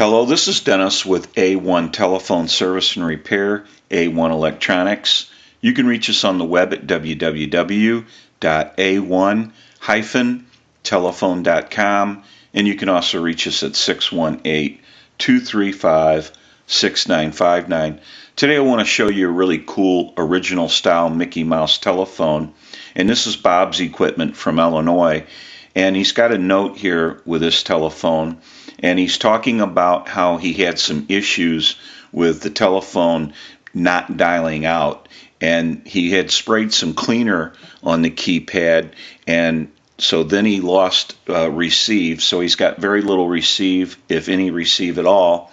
Hello, this is Dennis with A1 Telephone Service and Repair, A1 Electronics. You can reach us on the web at www.a1-telephone.com, and you can also reach us at 618-235-6959. Today I want to show you a really cool original style Mickey Mouse telephone, and this is Bob's Equipment from Illinois, and he's got a note here with this telephone. And he's talking about how he had some issues with the telephone not dialing out. And he had sprayed some cleaner on the keypad, and so then he lost receive. So he's got very little receive, if any receive at all.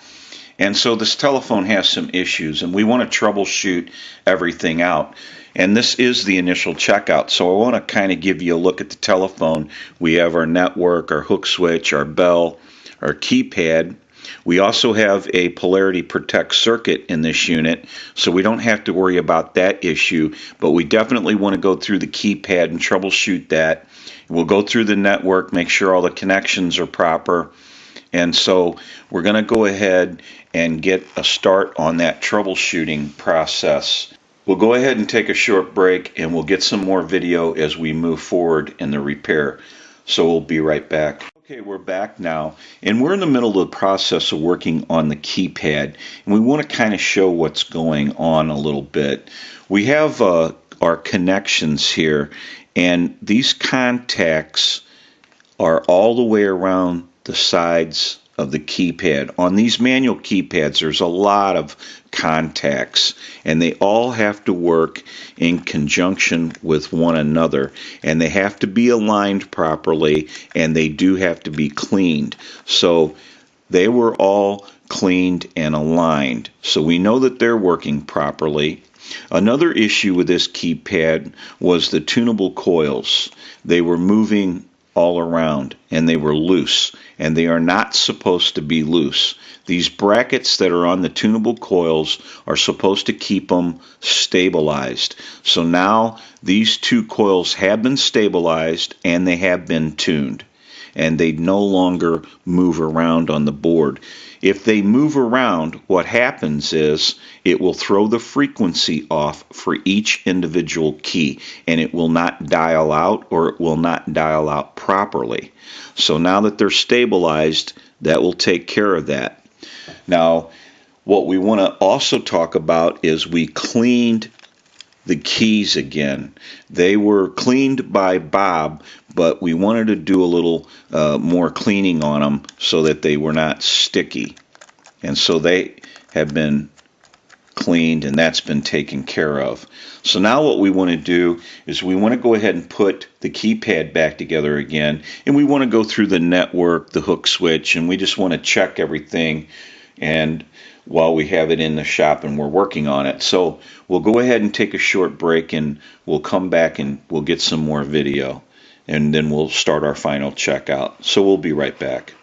And so this telephone has some issues, and we want to troubleshoot everything out. And this is the initial checkout. So I want to kind of give you a look at the telephone. We have our network, our hook switch, our bell, our keypad. We also have a Polarity Protect circuit in this unit, so we don't have to worry about that issue, but we definitely want to go through the keypad and troubleshoot that. We'll go through the network, make sure all the connections are proper, and so we're going to go ahead and get a start on that troubleshooting process. We'll go ahead and take a short break, and we'll get some more video as we move forward in the repair. So we'll be right back. Okay, we're back now, and we're in the middle of the process of working on the keypad, and we want to kind of show what's going on a little bit. We have our connections here, and these contacts are all the way around the sides of the keypad. On these manual keypads, there's a lot of contacts, and they all have to work in conjunction with one another, and they have to be aligned properly, and they do have to be cleaned. So they were all cleaned and aligned, so we know that they're working properly. Another issue with this keypad was the tunable coils. They were moving all around, and they were loose, and they are not supposed to be loose. These brackets that are on the tunable coils are supposed to keep them stabilized. So now these two coils have been stabilized and they have been tuned, and they no longer move around on the board. If they move around, what happens is it will throw the frequency off for each individual key, and it will not dial out, or it will not dial out properly. So now that they're stabilized, that will take care of that. Now, what we want to also talk about is we cleaned the keys again. They were cleaned by Bob, but we wanted to do a little more cleaning on them so that they were not sticky. And so they have been cleaned, and that's been taken care of. So now what we want to do is we want to go ahead and put the keypad back together again, and we want to go through the network, the hook switch, and we just want to check everything, and while we have it in the shop and we're working on it. So we'll go ahead and take a short break, and we'll come back and we'll get some more video, and then we'll start our final checkout. So we'll be right back.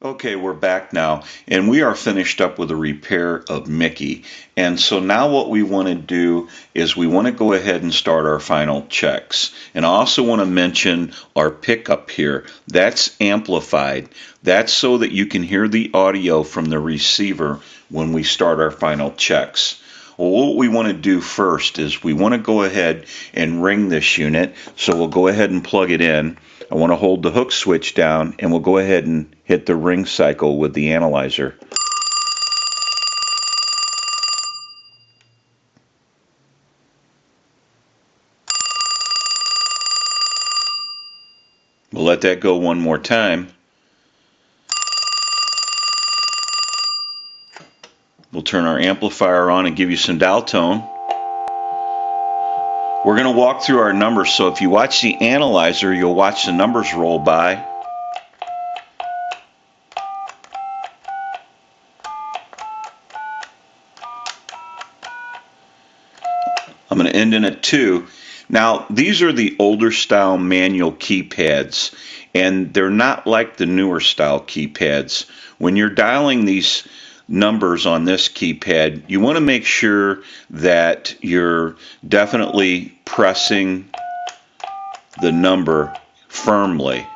Okay, we're back now, and we are finished up with the repair of Mickey. And so now what we want to do is we want to go ahead and start our final checks. And I also want to mention our pickup here. That's amplified. That's so that you can hear the audio from the receiver when we start our final checks. Well, what we want to do first is we want to go ahead and ring this unit. So we'll go ahead and plug it in. I want to hold the hook switch down, and we'll go ahead and hit the ring cycle with the analyzer. We'll let that go one more time. We'll turn our amplifier on and give you some dial tone. We're going to walk through our numbers, so if you watch the analyzer, you'll watch the numbers roll by. I'm going to end in at 2. Now, these are the older style manual keypads, and they're not like the newer style keypads. When you're dialing these numbers on this keypad, you want to make sure that you're definitely pressing the number firmly.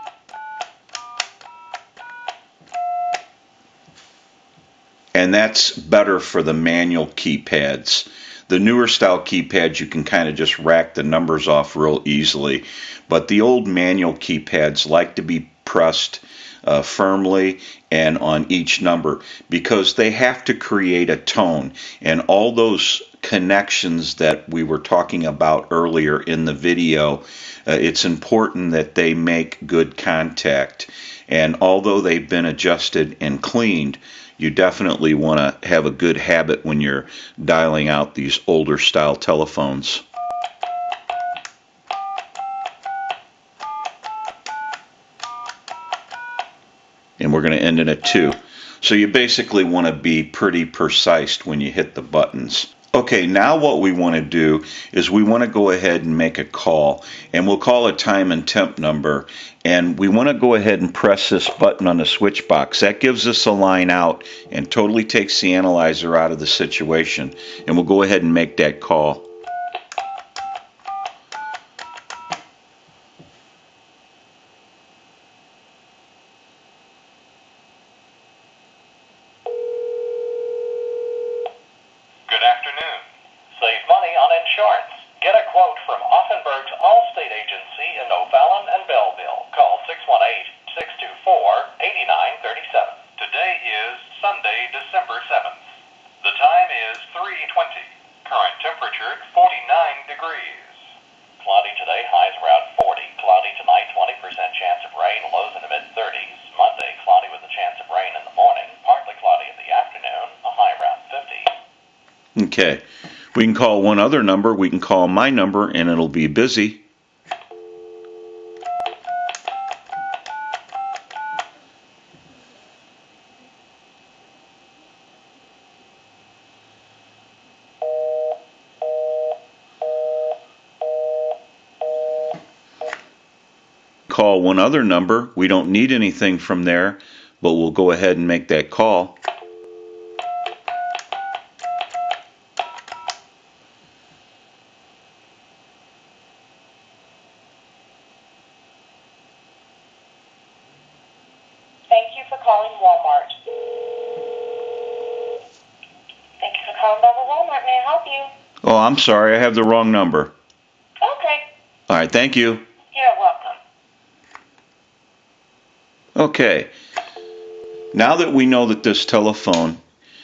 and that's better for the manual keypads. The newer style keypads, you can kind of just rack the numbers off real easily, but the old manual keypads like to be pressed firmly and on each number because they have to create a tone, and all those connections that we were talking about earlier in the video, it's important that they make good contact. And although they've been adjusted and cleaned, you definitely want to have a good habit when you're dialing out these older style telephones. And we're going to end it at 2. So you basically want to be pretty precise when you hit the buttons. Okay, now what we want to do is we want to go ahead and make a call, and we'll call a time and temp number, and we want to go ahead and press this button on the switch box. That gives us a line out and totally takes the analyzer out of the situation, and we'll go ahead and make that call. Good afternoon. Save money on insurance. Get a quote from Offenberg's Allstate Agency in O'Fallon and Belleville. Call 618-624-8937. Today is Sunday, December 7th. The time is 3:20. Current temperature 49 degrees. Cloudy today, highs around 40. Cloudy tonight, 20% chance of rain, lows in the mid-30s. Monday, cloudy with a chance of rain in the morning. Partly cloudy in the afternoon, a high around 50. Okay, we can call one other number. We can call my number and it'll be busy. Call one other number. We don't need anything from there, but we'll go ahead and make that call. Thank you for calling Walmart. Thank you for calling Bubba Walmart. May I help you? Oh, I'm sorry, I have the wrong number. Okay. All right, thank you. You're welcome. Okay, now that we know that this telephone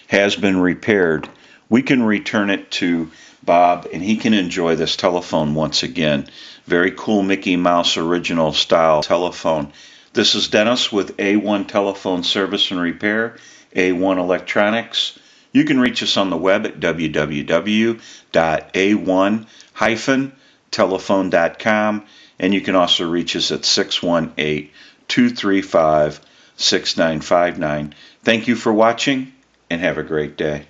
has been repaired, we can return it to Bob and he can enjoy this telephone once again. Very cool Mickey Mouse original style telephone. This is Dennis with A1 Telephone Service and Repair, A1 Electronics. You can reach us on the web at www.a1-telephone.com, and you can also reach us at 618-235-6959. Thank you for watching, and have a great day.